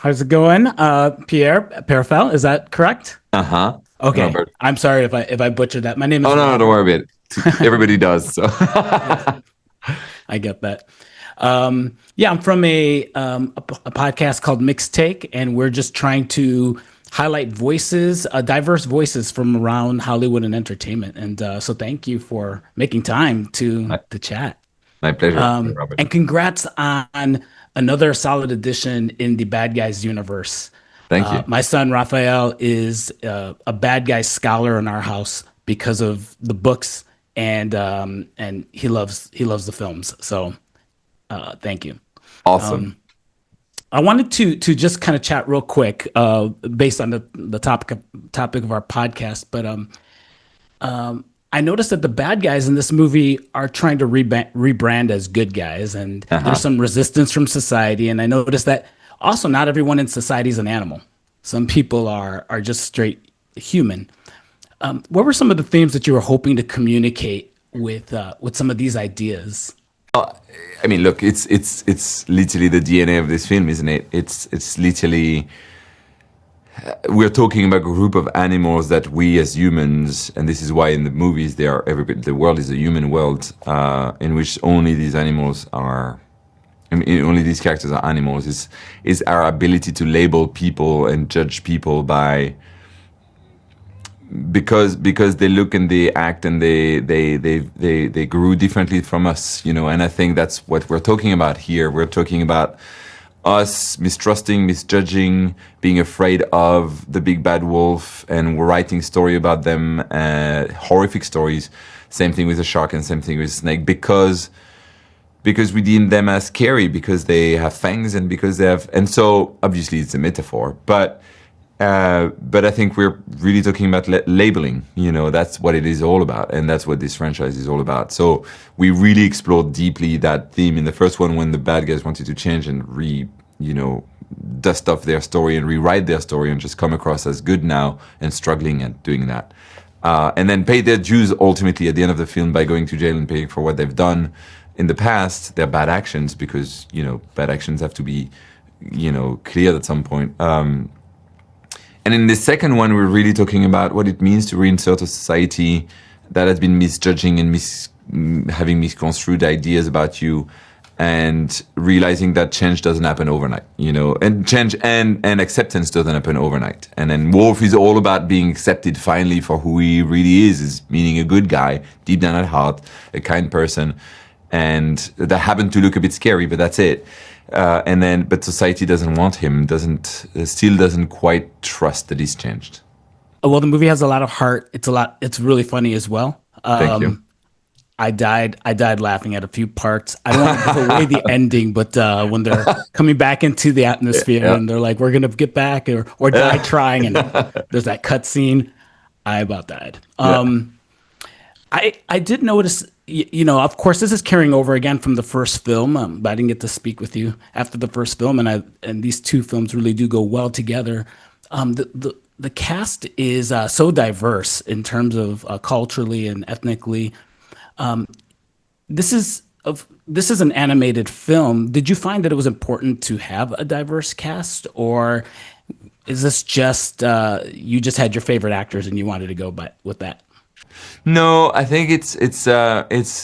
How's it going? Pierre Perifel, is that correct? Uh-huh. Okay. Robert. I'm sorry if I butchered that. My name Oh is no, no, don't Robert. worry about it. Everybody does. So Yeah, I get that. Yeah, I'm from a podcast called Mixed Take, and we're just trying to highlight voices, diverse voices from around Hollywood and entertainment. And so, thank you for making time my, to chat. my pleasure, Robert. And congrats on another solid addition in the Bad Guys universe. Thank you. My son Raphael is a Bad Guys scholar in our house because of the books, and he loves the films. So thank you. Awesome. I wanted to just kind of chat real quick based on the topic of our podcast, but I noticed that the bad guys in this movie are trying to rebrand as good guys, and there's Uh-huh. some resistance from society. And I noticed that also not everyone in society is an animal. Some people are just straight human. What were some of the themes that you were hoping to communicate with some of these ideas? I mean, look, it's literally the DNA of this film, isn't it? It's literally we're talking about a group of animals that we as humans, and this is why in the movies they are everybody. The world is a human world in which only these animals are. I mean, only these characters are animals. Is our ability to label people and judge people by because they look and they act and they grew differently from us, you know. And I think that's what we're talking about here. We're talking about us mistrusting, misjudging, being afraid of the big bad wolf, and we're writing story about them, horrific stories. Same thing with a shark, and same thing with a snake, because we deem them as scary because they have fangs and because they have, and so obviously it's a metaphor, but I think we're really talking about labeling. You know, that's what it is all about, and that's what this franchise is all about. So we really explored deeply that theme in the first one when the bad guys wanted to change and you know, dust off their story and rewrite their story and just come across as good now and struggling at doing that. And then pay their dues ultimately at the end of the film by going to jail and paying for what they've done in the past, their bad actions, because, you know, bad actions have to be, you know, cleared at some point. And in the second one, we're really talking about what it means to reinsert a society that has been misjudging and having misconstrued ideas about you, and realizing that change doesn't happen overnight, you know, and change and acceptance doesn't happen overnight. And then Wolf is all about being accepted finally for who he really is meaning a good guy, deep down at heart, a kind person, and that happened to look a bit scary, but that's it. But society doesn't want him, still doesn't quite trust that he's changed. Well, the movie has a lot of heart. It's really funny as well. Thank you. I died laughing at a few parts. I don't want to give away the ending, but when they're coming back into the atmosphere Yeah. and they're like, "We're gonna get back," or die trying, and there's that cut scene, I about died. Yeah. I did notice, you know, of course, this is carrying over again from the first film, but I didn't get to speak with you after the first film, and these two films really do go well together. The cast is so diverse in terms of culturally and ethnically. This is an animated film. Did you find that it was important to have a diverse cast, or is this just you just had your favorite actors and you wanted to go with that? No, I think it's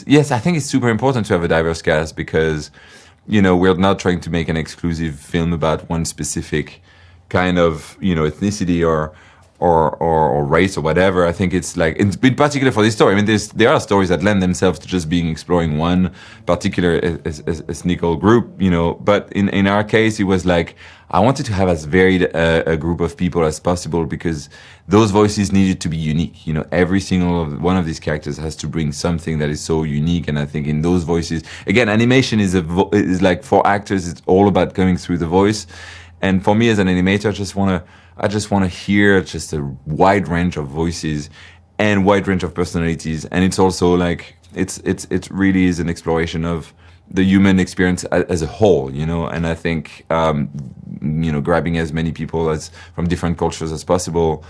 yes, I think it's super important to have a diverse cast because, you know, we're not trying to make an exclusive film about one specific kind of, you know, ethnicity or race or whatever. I think it's like, in particular for this story, I mean, there are stories that lend themselves to just being exploring one particular ethnical group, you know. But in our case, it was like I wanted to have as varied a group of people as possible because those voices needed to be unique. You know, every single one of these characters has to bring something that is so unique. And I think in those voices, again, animation is like for actors, it's all about going through the voice. And for me as an animator, I just want to hear just a wide range of voices and wide range of personalities. And it's also like it really is an exploration of the human experience as a whole, you know. And I think you know, grabbing as many people as from different cultures as possible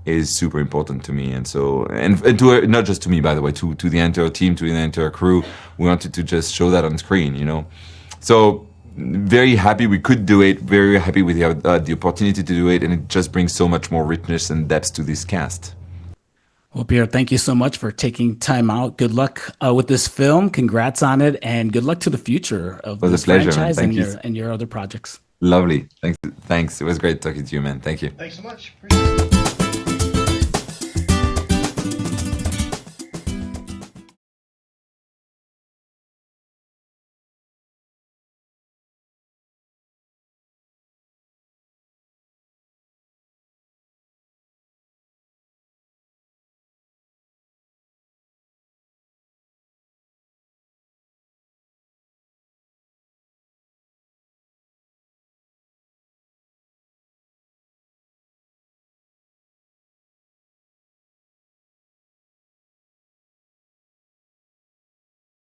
is super important to me. And so and to not just to me, by the way, to the entire team, to the entire crew, we wanted to just show that on screen, you know. So very happy we could do it. Very happy with the opportunity to do it, and it just brings so much more richness and depth to this cast. Well, Pierre, thank you so much for taking time out. Good luck with this film. Congrats on it, and good luck to the future of It was a this pleasure, man. franchise Thank you. and your other projects. Lovely. Thanks. Thanks. It was great talking to you, man. Thank you. Thanks so much. Appreciate it.